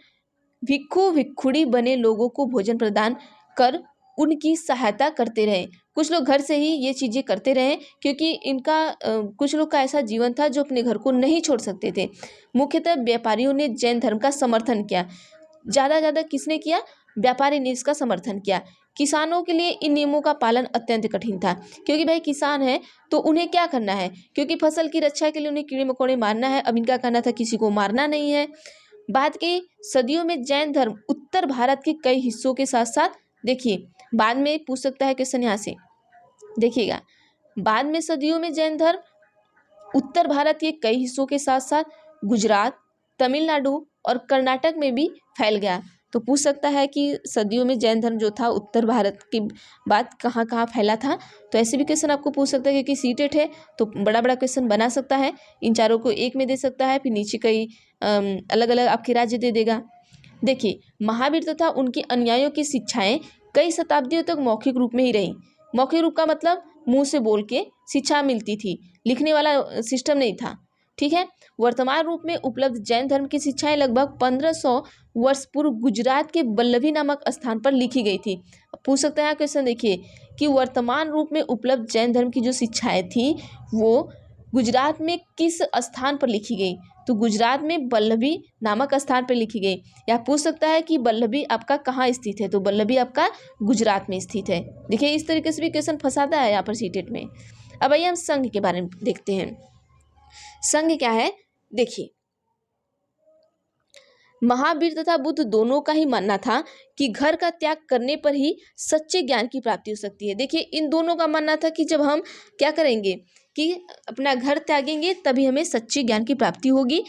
भिक्खु भिक्खुड़ी बने लोगों को भोजन प्रदान कर उनकी सहायता करते रहे। कुछ लोग घर से ही ये चीज़ें करते रहे, क्योंकि इनका कुछ लोग का ऐसा जीवन था जो अपने घर को नहीं छोड़ सकते थे। मुख्यतः व्यापारियों ने जैन धर्म का समर्थन किया। ज़्यादा किसने किया? व्यापारी ने इसका समर्थन किया। किसानों के लिए इन नियमों का पालन अत्यंत कठिन था, क्योंकि भाई किसान है तो उन्हें क्या करना है, क्योंकि फसल की रक्षा के लिए उन्हें कीड़े मकोड़े मारना है। अब इनका कहना था किसी को मारना नहीं है। बाद के सदियों में जैन धर्म उत्तर भारत के कई हिस्सों के साथ साथ, देखिए बाद में पूछ सकता है क्वेश्चन यहाँ से, देखिएगा, बाद में सदियों में जैन धर्म उत्तर भारत के कई हिस्सों के साथ साथ गुजरात, तमिलनाडु और कर्नाटक में भी फैल गया। तो पूछ सकता है कि सदियों में जैन धर्म जो था उत्तर भारत के बाद कहाँ कहाँ फैला था। तो ऐसे भी क्वेश्चन आपको पूछ सकता है, क्योंकि सीटेट है तो बड़ा क्वेश्चन बना सकता है। इन चारों को एक में दे सकता है, फिर नीचे कई अलग अलग आपके राज्य दे देगा। देखिए, महावीर तथा उनके अनुयायियों की शिक्षाएं कई शताब्दियों तक मौखिक रूप में ही रही। मौखिक रूप का मतलब मुंह से बोल के शिक्षा मिलती थी, लिखने वाला सिस्टम नहीं था। ठीक है, वर्तमान रूप में उपलब्ध जैन धर्म की शिक्षाएं लगभग 1500 वर्ष पूर्व गुजरात के वल्लभी नामक स्थान पर लिखी गई थी। पूछ सकते हैं क्वेश्चन, देखिए कि वर्तमान रूप में उपलब्ध जैन धर्म की जो शिक्षाएं थी वो गुजरात में किस स्थान पर लिखी गई? तो गुजरात में वल्लभी नामक स्थान पर लिखी गई। या पूछ सकता है कि वल्लभी आपका कहाँ स्थित है? तो वल्लभी आपका गुजरात में स्थित है। देखिए, इस तरीके से भी क्वेश्चन फंसाता है यहाँ पर सीटेट में। अब आइए हम संघ के बारे में देखते हैं। संघ क्या है? देखिए, महावीर तथा बुद्ध दोनों का ही मानना था कि घर का त्याग करने पर ही सच्चे ज्ञान की प्राप्ति हो सकती है। देखिए, इन दोनों का मानना था कि जब हम क्या करेंगे कि अपना घर त्यागेंगे तभी हमें सच्चे ज्ञान की प्राप्ति होगी।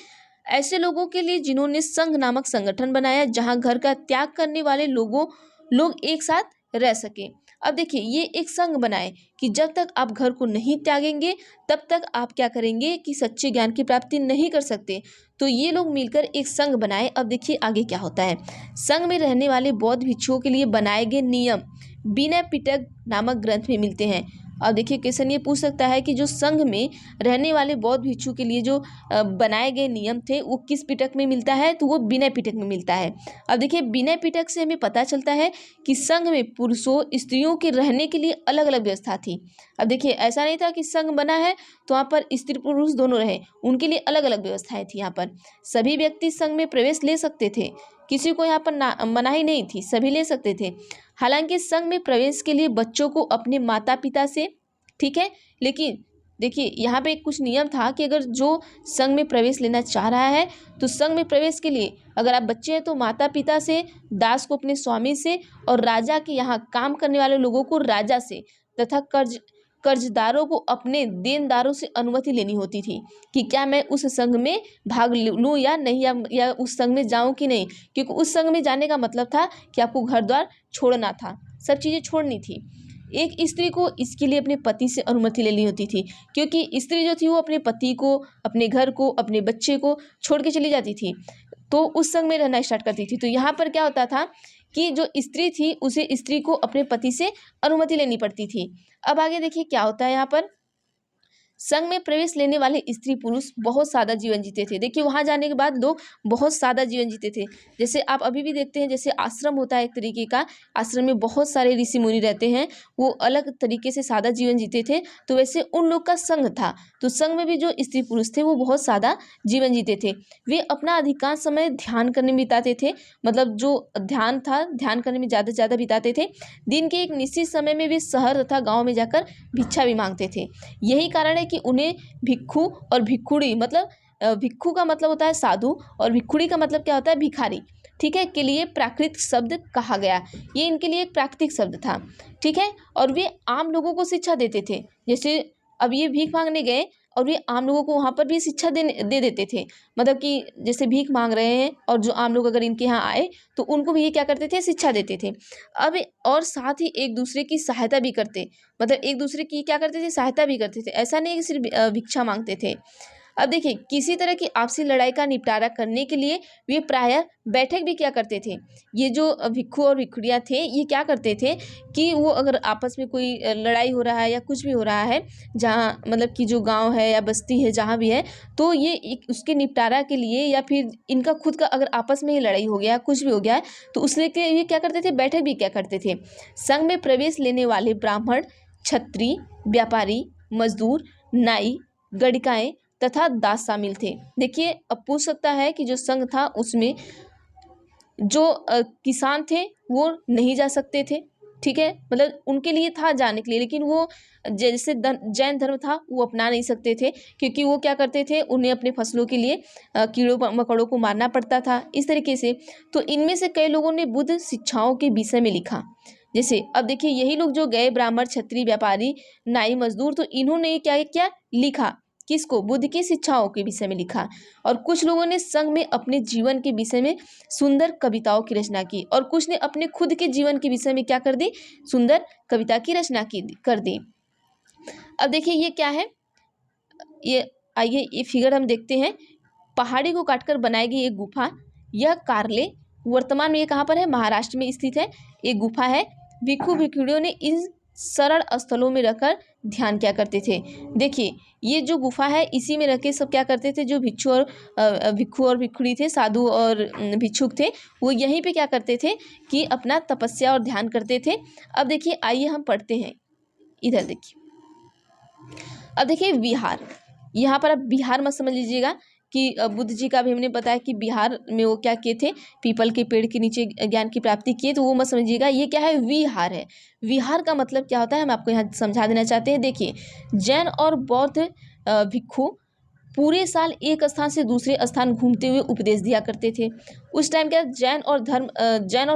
ऐसे लोगों के लिए जिन्होंने संघ नामक संगठन बनाया, जहां घर का त्याग करने वाले लोग एक साथ रह सके। अब देखिए, ये एक संघ बनाए कि जब तक आप घर को नहीं त्यागेंगे तब तक आप क्या करेंगे कि सच्चे ज्ञान की प्राप्ति नहीं कर सकते। तो ये लोग मिलकर एक संघ बनाए। अब देखिए आगे क्या होता है। संघ में रहने वाले बौद्ध भिक्षुओं के लिए बनाए गए नियम विनय पिटक नामक ग्रंथ में मिलते हैं। अब देखिए, क्वेश्चन ये पूछ सकता है कि जो संघ में रहने वाले बौद्ध भिक्षु के लिए जो बनाए गए नियम थे वो किस पिटक में मिलता है? तो वो विनय पिटक में मिलता है। अब देखिए, विनय पिटक से हमें पता चलता है कि संघ में पुरुषों स्त्रियों के रहने के लिए अलग अलग व्यवस्था थी। अब देखिए, ऐसा नहीं था कि संघ बना है तो वहाँ पर स्त्री पुरुष दोनों रहे, उनके लिए अलग अलग व्यवस्थाएं थी। यहाँ पर सभी व्यक्ति संघ में प्रवेश ले सकते थे, किसी को यहाँ पर मनाही नहीं थी, सभी ले सकते थे। हालांकि संघ में प्रवेश के लिए बच्चों को अपने माता पिता से, ठीक है, लेकिन देखिए यहाँ पे कुछ नियम था कि अगर जो संघ में प्रवेश लेना चाह रहा है तो संघ में प्रवेश के लिए अगर आप बच्चे हैं तो माता पिता से, दास को अपने स्वामी से, और राजा के यहाँ काम करने वाले लोगों को राजा से, तथा कर्जदारों को अपने देनदारों से अनुमति लेनी होती थी कि क्या मैं उस संघ में भाग लूँ या नहीं, या उस संघ में जाऊँ कि नहीं। क्योंकि उस संघ में जाने का मतलब था कि आपको घर द्वार छोड़ना था, सब चीज़ें छोड़नी थी। एक स्त्री को इसके लिए अपने पति से अनुमति लेनी होती थी, क्योंकि स्त्री जो थी वो अपने पति को, अपने घर को, अपने बच्चे को छोड़ के चली जाती थी तो उस संघ में रहना स्टार्ट करती थी। तो यहाँ पर क्या होता था कि जो स्त्री थी उसे स्त्री को अपने पति से अनुमति लेनी पड़ती थी। अब आगे देखिए क्या होता है। यहाँ पर संघ में प्रवेश लेने वाले स्त्री पुरुष बहुत सादा जीवन जीते थे। देखिए, वहाँ जाने के बाद लोग बहुत सादा जीवन जीते थे। जैसे आप अभी भी देखते हैं, जैसे आश्रम होता है एक तरीके का, आश्रम में बहुत सारे ऋषि मुनि रहते हैं, वो अलग तरीके से सादा जीवन जीते थे। तो वैसे उन लोग का संघ था, तो संघ में भी जो स्त्री पुरुष थे वो बहुत सादा जीवन जीते थे। वे अपना अधिकांश समय ध्यान करने में बिताते थे, मतलब जो ध्यान था, ध्यान करने में ज़्यादा से ज़्यादा बिताते थे। दिन के एक निश्चित समय में वे शहर तथा गाँव में जाकर भिक्षा भी मांगते थे। यही कारण है कि उन्हें भिक्षु और भिक्षुणी, मतलब भिक्षु का मतलब होता है साधु और भिक्षुणी का मतलब क्या होता है भिखारी, ठीक है, के लिए प्राकृतिक शब्द कहा गया। ये इनके लिए एक प्राकृतिक शब्द था, ठीक है। और वे आम लोगों को शिक्षा देते थे, जैसे अब ये भीख मांगने गए और वे आम लोगों को वहाँ पर भी शिक्षा दे देते थे, मतलब कि जैसे भीख मांग रहे हैं और जो आम लोग अगर इनके यहाँ आए तो उनको भी ये क्या करते थे, शिक्षा देते थे। अब और साथ ही एक दूसरे की सहायता भी करते, मतलब एक दूसरे की क्या करते थे, सहायता भी करते थे, ऐसा नहीं कि सिर्फ भिक्षा मांगते थे। अब देखिए किसी तरह की आपसी लड़ाई का निपटारा करने के लिए वे प्रायः बैठक भी क्या करते थे। ये जो भिक्षु और भिक्षुणियाँ थे ये क्या करते थे कि वो अगर आपस में कोई लड़ाई हो रहा है या कुछ भी हो रहा है, जहाँ मतलब कि जो गांव है या बस्ती है जहाँ भी है, तो ये उसके निपटारा के लिए या फिर इनका खुद का अगर आपस में ही लड़ाई हो गया कुछ भी हो गया है तो उसके लिए ये क्या करते थे, बैठक भी क्या करते थे। संघ में प्रवेश लेने वाले ब्राह्मण, क्षत्रिय, व्यापारी, मजदूर, नाई, गणिकाएँ तथा दास शामिल थे। देखिए अब पूछ सकता है कि जो संघ था उसमें जो किसान थे वो नहीं जा सकते थे, ठीक है, मतलब उनके लिए था जाने के लिए, लेकिन वो जैसे जैन धर्म था वो अपना नहीं सकते थे, क्योंकि वो क्या करते थे, उन्हें अपने फसलों के लिए कीड़ों मकोड़ों को मारना पड़ता था इस तरीके से। तो इनमें से कई लोगों ने बुद्ध शिक्षाओं के विषय में लिखा। जैसे अब देखिए यही लोग जो गए ब्राह्मण, क्षत्रिय, व्यापारी, नाई, मजदूर, तो इन्होंने क्या क्या लिखा, किसको, बुद्ध की शिक्षाओं के विषय में लिखा। और कुछ लोगों ने संघ में अपने जीवन के विषय में सुंदर कविताओं की रचना की और कुछ ने अपने खुद के जीवन के विषय में क्या कर दी, सुंदर कविता की रचना की कर दी। अब देखिए ये क्या है, ये आइए ये फिगर हम देखते हैं। पहाड़ी को काटकर बनाई गई एक गुफा, यह कार्ले वर्तमान में ये कहाँ पर है, महाराष्ट्र में स्थित है। एक गुफा है। भिक्षु भिक्षुणियों ने इन सरल स्थलों में रहकर ध्यान क्या करते थे। देखिए ये जो गुफा है इसी में रह के सब क्या करते थे, जो भिक्षु और भिक्षुणी थे, साधु और भिक्षुक थे, वो यहीं पे क्या करते थे कि अपना तपस्या और ध्यान करते थे। अब देखिए आइए हम पढ़ते हैं, इधर देखिए। अब देखिए बिहार, यहाँ पर अब बिहार मत समझ लीजिएगा कि बुद्ध जी का भी हमने बताया कि बिहार में वो क्या किए थे, पीपल के पेड़ के नीचे ज्ञान की प्राप्ति किए, तो वो मत समझिएगा। ये क्या है, विहार है। विहार का मतलब क्या होता है हम आपको यहाँ समझा देना चाहते हैं। देखिए जैन और बौद्ध भिक्षु पूरे साल एक स्थान से दूसरे स्थान घूमते हुए उपदेश दिया करते थे। उस टाइम क्या जैन और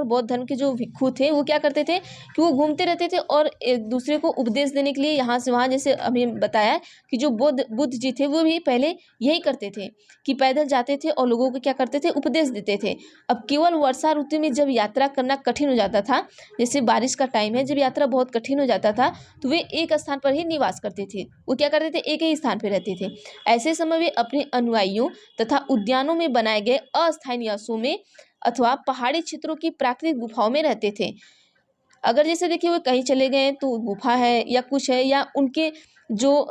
बौद्ध धर्म के जो भिक्षु थे वो क्या करते थे कि वो घूमते रहते थे और एक दूसरे को उपदेश देने के लिए यहाँ से वहाँ, जैसे अभी बताया कि जो बुद्ध जी थे वो भी पहले यही करते थे कि पैदल जाते थे और लोगों को क्या करते थे, उपदेश देते थे। अब केवल वर्षा ऋतु में जब यात्रा करना कठिन हो जाता था, जैसे बारिश का टाइम है, जब यात्रा बहुत कठिन हो जाता था तो वे एक स्थान पर ही निवास करते थे। वो क्या करते थे, एक ही स्थान पर रहते थे। ऐसे समय वे अपने अनुयायियों तथा उद्यानों में बनाए गए अस्थायी निवासों में अथवा पहाड़ी क्षेत्रों की प्राकृतिक गुफाओं में रहते थे। अगर जैसे देखिए वो कहीं चले गए तो गुफा है या कुछ है, या उनके जो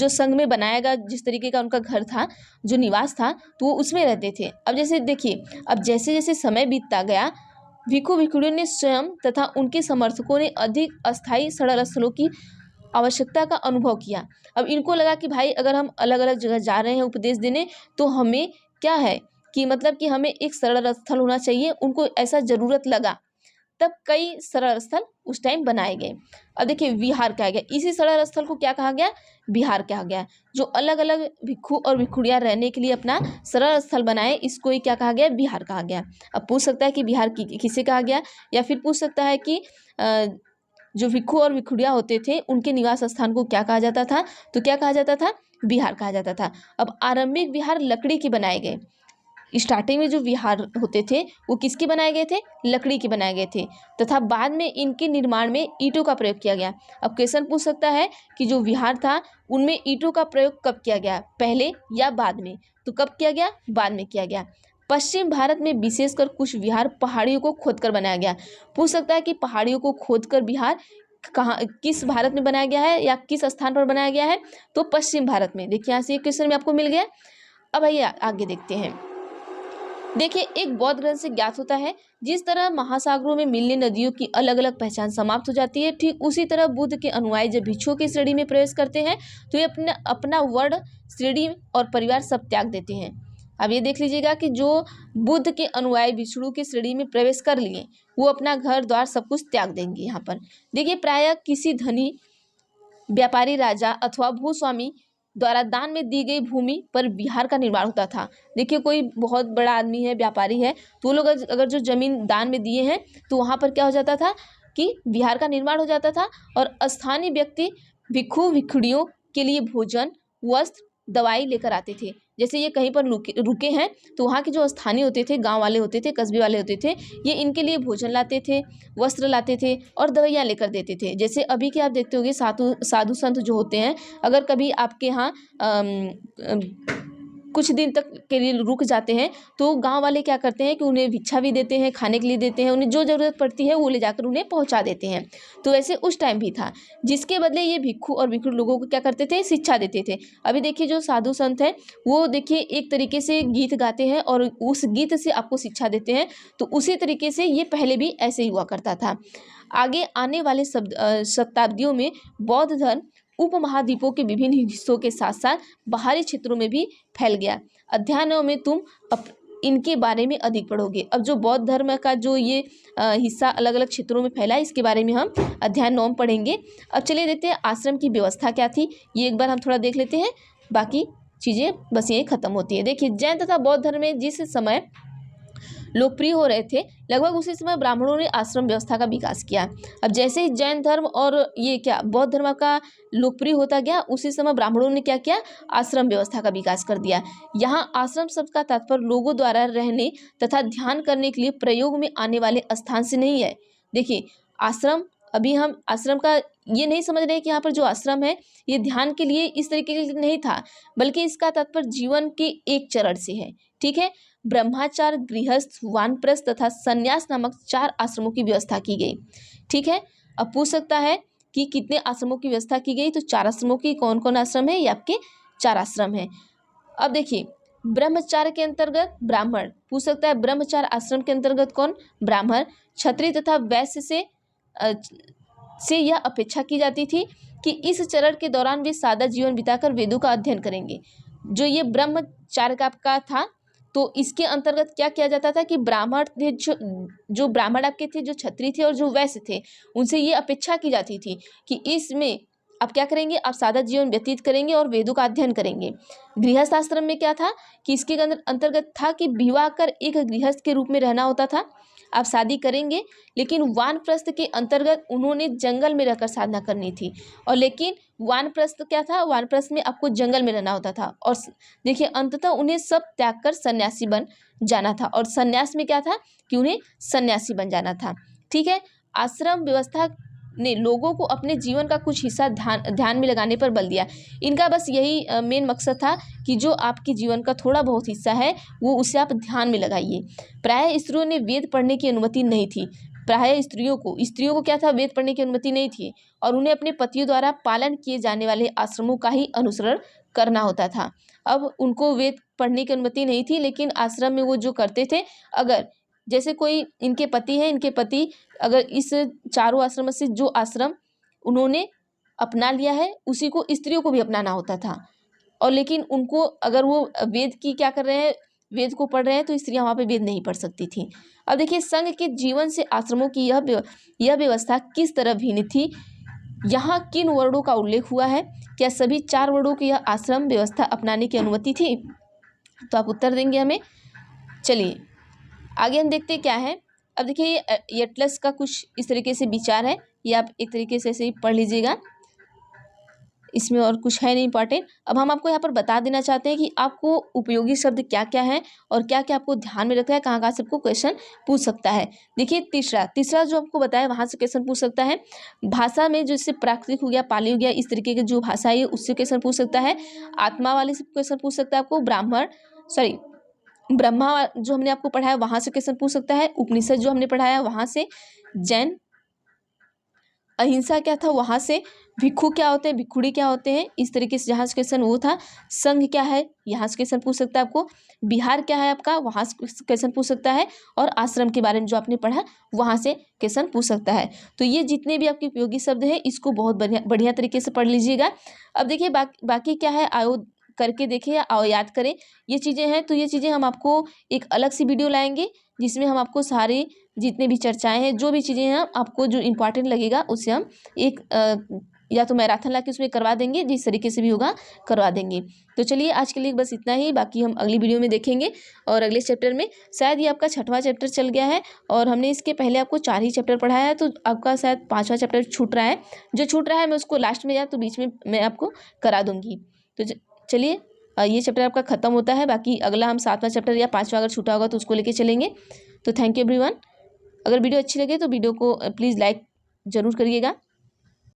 संघ में बनाया गया जिस तरीके का उनका घर था, जो निवास था, तो वो उसमें रहते थे। अब जैसे देखिए, अब जैसे जैसे समय बीतता गया, भिक्षु भिक्षुणियों ने स्वयं तथा उनके समर्थकों ने अधिक अस्थायी सरल स्थलों की आवश्यकता का अनुभव किया। अब इनको लगा कि भाई अगर हम अलग अलग जगह जा रहे हैं उपदेश देने, तो हमें क्या है कि मतलब कि हमें एक सरल स्थल होना चाहिए। उनको ऐसा ज़रूरत लगा, तब कई सरल स्थल उस टाइम बनाए गए। अब देखिए विहार कहा गया, इसी सरल स्थल को क्या कहा गया, बिहार कहा गया। जो अलग अलग भिक्षु और भिक्षुणियाँ रहने के लिए अपना सरल स्थल बनाए, इसको ही क्या कहा गया, बिहार कहा गया। अब पूछ सकता है कि बिहार किसे कहा गया, या फिर पूछ सकता है कि जो भिक्षु और भिक्षुणियाँ होते थे उनके निवास स्थान को क्या कहा जाता था, तो क्या कहा जाता था, बिहार कहा जाता था। अब आरंभिक विहार लकड़ी के बनाए गए। स्टार्टिंग में जो विहार होते थे वो किसके बनाए गए थे, लकड़ी के बनाए गए थे, तथा बाद में इनके निर्माण में ईंटों का प्रयोग किया गया। अब क्वेश्चन पूछ सकता है कि जो विहार था उनमें ईंटों का प्रयोग कब किया गया, पहले या बाद में, तो कब किया गया, बाद में किया गया। पश्चिम भारत में विशेषकर कुछ विहार पहाड़ियों को खोदकर बनाया गया। पूछ सकता है कि पहाड़ियों को खोदकर विहार कहाँ, किस भारत में बनाया गया है या किस स्थान पर बनाया गया है, तो पश्चिम भारत में। देखिए यहाँ से एक क्वेश्चन में आपको मिल गया। अब आइए आगे देखते हैं। देखिए एक बौद्ध ग्रंथ से ज्ञात होता है, जिस तरह महासागरों में मिलने नदियों की अलग अलग पहचान समाप्त हो जाती है, ठीक उसी तरह बुद्ध के अनुयायी जब भिक्षुओं की श्रेणी में प्रवेश करते हैं तो ये अपना वर्ण, श्रेणी और परिवार सब त्याग देते हैं। अब ये देख लीजिएगा कि जो बुद्ध के अनुयायी भिक्षुओं की श्रेणी में प्रवेश कर लिए, वो अपना घर द्वार सब कुछ त्याग देंगे। यहाँ पर देखिए प्रायः किसी धनी व्यापारी राजा अथवा भूस्वामी द्वारा दान में दी गई भूमि पर विहार का निर्माण होता था। देखिए कोई बहुत बड़ा आदमी है, व्यापारी है, तो वो लोग अगर जो जमीन दान में दिए हैं तो वहाँ पर क्या हो जाता था कि विहार का निर्माण हो जाता था और स्थानीय व्यक्ति भिक्षु भिक्षुणियों के लिए भोजन, वस्त्र, दवाई लेकर आते थे। जैसे ये कहीं पर रुके हैं तो वहाँ के जो स्थानीय होते थे, गांव वाले होते थे, कस्बे वाले होते थे, ये इनके लिए भोजन लाते थे, वस्त्र लाते थे और दवाइयाँ लेकर देते थे। जैसे अभी के आप देखते होंगे साधु संत जो होते हैं, अगर कभी आपके यहाँ कुछ दिन तक के लिए रुक जाते हैं तो गांव वाले क्या करते हैं कि उन्हें भिक्षा भी देते हैं, खाने के लिए देते हैं, उन्हें जो ज़रूरत पड़ती है वो ले जाकर उन्हें पहुंचा देते हैं। तो वैसे उस टाइम भी था, जिसके बदले ये भिक्षु और भिक्षु लोगों को क्या करते थे, शिक्षा देते थे। अभी देखिए जो साधु संत हैं वो देखिए एक तरीके से गीत गाते हैं और उस गीत से आपको शिक्षा देते हैं, तो उसी तरीके से ये पहले भी ऐसे ही हुआ करता था। आगे आने वाले शताब्दियों में बौद्ध धर्म उपमहाद्वीपों के विभिन्न हिस्सों के साथ साथ बाहरी क्षेत्रों में भी फैल गया। अध्ययनों में तुम इनके बारे में अधिक पढ़ोगे। अब जो बौद्ध धर्म का जो ये हिस्सा अलग अलग क्षेत्रों में फैला है, इसके बारे में हम अध्ययन 9 में पढ़ेंगे। अब चलिए देखते हैं आश्रम की व्यवस्था क्या थी, ये एक बार हम थोड़ा देख लेते हैं, बाकी चीज़ें बस यही खत्म होती है। देखिए जैन तथा बौद्ध धर्म में जिस समय लोकप्रिय हो रहे थे, लगभग उसी समय ब्राह्मणों ने आश्रम व्यवस्था का विकास किया। अब जैसे ही जैन धर्म और ये क्या बौद्ध धर्म का लोकप्रिय होता गया, उसी समय ब्राह्मणों ने क्या किया, आश्रम व्यवस्था का विकास कर दिया। यहाँ आश्रम शब्द का तात्पर्य लोगों द्वारा रहने तथा ध्यान करने के लिए प्रयोग में आने वाले स्थान से नहीं है। देखिए आश्रम, अभी हम आश्रम का ये नहीं समझ रहे कि यहाँ पर जो आश्रम है ये ध्यान के लिए इस तरीके के नहीं था, बल्कि इसका तात्पर्य जीवन के एक चरण से है। ठीक है, ब्रह्मचार्य, गृहस्थ, वानप्रस्थ तथा संन्यास नामक 4 आश्रमों की व्यवस्था की गई। ठीक है, अब पूछ सकता है कि कितने आश्रमों की व्यवस्था की गई, तो 4 आश्रमों की। कौन कौन आश्रम है, ये आपके 4 आश्रम है। अब देखिए ब्रह्मचार्य के अंतर्गत ब्राह्मण, पूछ सकता है ब्रह्मचार्य आश्रम के अंतर्गत कौन, ब्राह्मण। क्षत्रिय तथा वैश्य से यह अपेक्षा की जाती थी कि इस चरण के दौरान वे सादा जीवन बिताकर वेदों का अध्ययन करेंगे। जो ये ब्रह्मचार्य का था, तो इसके अंतर्गत क्या किया जाता था कि ब्राह्मण थे, जो ब्राह्मण आपके थे, जो क्षत्रिय थे और जो वैश्य थे, उनसे ये अपेक्षा की जाती थी कि इसमें आप क्या करेंगे, आप सादा जीवन व्यतीत करेंगे और वेदों का अध्ययन करेंगे। गृहस्थ आश्रम में क्या था कि इसके अंतर्गत था कि विवाह कर एक गृहस्थ के रूप में रहना होता था। आप शादी करेंगे, लेकिन वानप्रस्थ के अंतर्गत उन्होंने जंगल में रहकर साधना करनी थी। और लेकिन वानप्रस्थ क्या था, वानप्रस्थ में आपको जंगल में रहना होता था। और देखिए अंततः उन्हें सब त्याग कर सन्यासी बन जाना था। और सन्यास में क्या था कि उन्हें सन्यासी बन जाना था। ठीक है, आश्रम व्यवस्था ने लोगों को अपने जीवन का कुछ हिस्सा ध्यान में लगाने पर बल दिया। इनका बस यही मेन मकसद था कि जो आपके जीवन का थोड़ा बहुत हिस्सा है वो उसे आप ध्यान में लगाइए। प्रायः स्त्रियों ने वेद पढ़ने की अनुमति नहीं थी। प्रायः स्त्रियों को क्या था, वेद पढ़ने की अनुमति नहीं थी और उन्हें अपने पतियों द्वारा पालन किए जाने वाले आश्रमों का ही अनुसरण करना होता था। अब उनको वेद पढ़ने की अनुमति नहीं थी, लेकिन आश्रम में वो जो करते थे, अगर जैसे कोई इनके पति हैं, इनके पति अगर इस 4 आश्रम से जो आश्रम उन्होंने अपना लिया है, उसी को स्त्रियों को भी अपनाना होता था। और लेकिन उनको अगर वो वेद की क्या कर रहे हैं, वेद को पढ़ रहे हैं, तो स्त्रियां वहाँ पे वेद नहीं पढ़ सकती थी। अब देखिए संघ के जीवन से आश्रमों की यह व्यवस्था किस तरह भिन्न थी, यहाँ किन वर्णों का उल्लेख हुआ है, क्या सभी 4 वर्णों की यह आश्रम व्यवस्था अपनाने की अनुमति थी, तो आप उत्तर देंगे हमें। चलिए आगे हम देखते क्या है। अब देखिए ये एटलस का कुछ इस तरीके से विचार है, ये आप एक तरीके से ऐसे ही पढ़ लीजिएगा, इसमें और कुछ है नहीं इंपॉर्टेंट। अब हम आपको यहाँ पर बता देना चाहते हैं कि आपको उपयोगी शब्द क्या क्या है और क्या क्या आपको ध्यान में रखना है, कहाँ से आपको क्वेश्चन पूछ सकता है। देखिए तीसरा जो आपको बताया वहाँ से क्वेश्चन पूछ सकता है। भाषा में जैसे प्राकृतिक हो गया, पाली हो गया, इस तरीके की जो भाषा है उससे क्वेश्चन पूछ सकता है। आत्मा वाले से क्वेश्चन पूछ सकता है आपको। ब्रह्मा जो हमने आपको पढ़ाया वहाँ से क्वेश्चन पूछ सकता है। उपनिषद जो हमने पढ़ाया वहाँ से। जैन अहिंसा क्या था वहाँ से। भिक्षु क्या होते हैं, भिक्षुड़ी क्या होते हैं, इस तरीके से जहाँ से क्वेश्चन वो था। संघ क्या है, यहाँ से क्वेश्चन पूछ सकता है आपको। बिहार क्या है आपका, वहाँ से क्वेश्चन पूछ सकता है। और आश्रम के बारे में जो आपने पढ़ा वहाँ से क्वेश्चन पूछ सकता है। तो ये जितने भी आपके उपयोगी शब्द हैं इसको बहुत बढ़िया तरीके से पढ़ लीजिएगा। अब देखिए बाकी क्या है, आयो करके देखिए और याद करें, ये चीज़ें हैं। तो ये चीज़ें हम आपको एक अलग सी वीडियो लाएंगे जिसमें हम आपको सारी जितने भी चर्चाएं हैं, जो भी चीज़ें हैं, आपको जो इम्पोर्टेंट लगेगा उससे हम या तो मैराथन ला के उसमें करवा देंगे, जिस तरीके से भी होगा करवा देंगे। तो चलिए आज के लिए बस इतना ही, बाकी हम अगली वीडियो में देखेंगे। और अगले चैप्टर में शायद ये आपका 6वां चैप्टर चल गया है और हमने इसके पहले आपको 4 ही चैप्टर पढ़ाया है, तो आपका शायद 5वां चैप्टर छूट रहा है। जो छूट रहा है मैं उसको लास्ट में या तो बीच में मैं आपको करा दूँगी। तो चलिए ये चैप्टर आपका ख़त्म होता है, बाकी अगला हम 7वां चैप्टर या 5वां अगर छूटा होगा तो उसको लेके चलेंगे। तो थैंक यू एवरीवन। अगर वीडियो अच्छी लगे तो वीडियो को प्लीज़ लाइक ज़रूर करिएगा।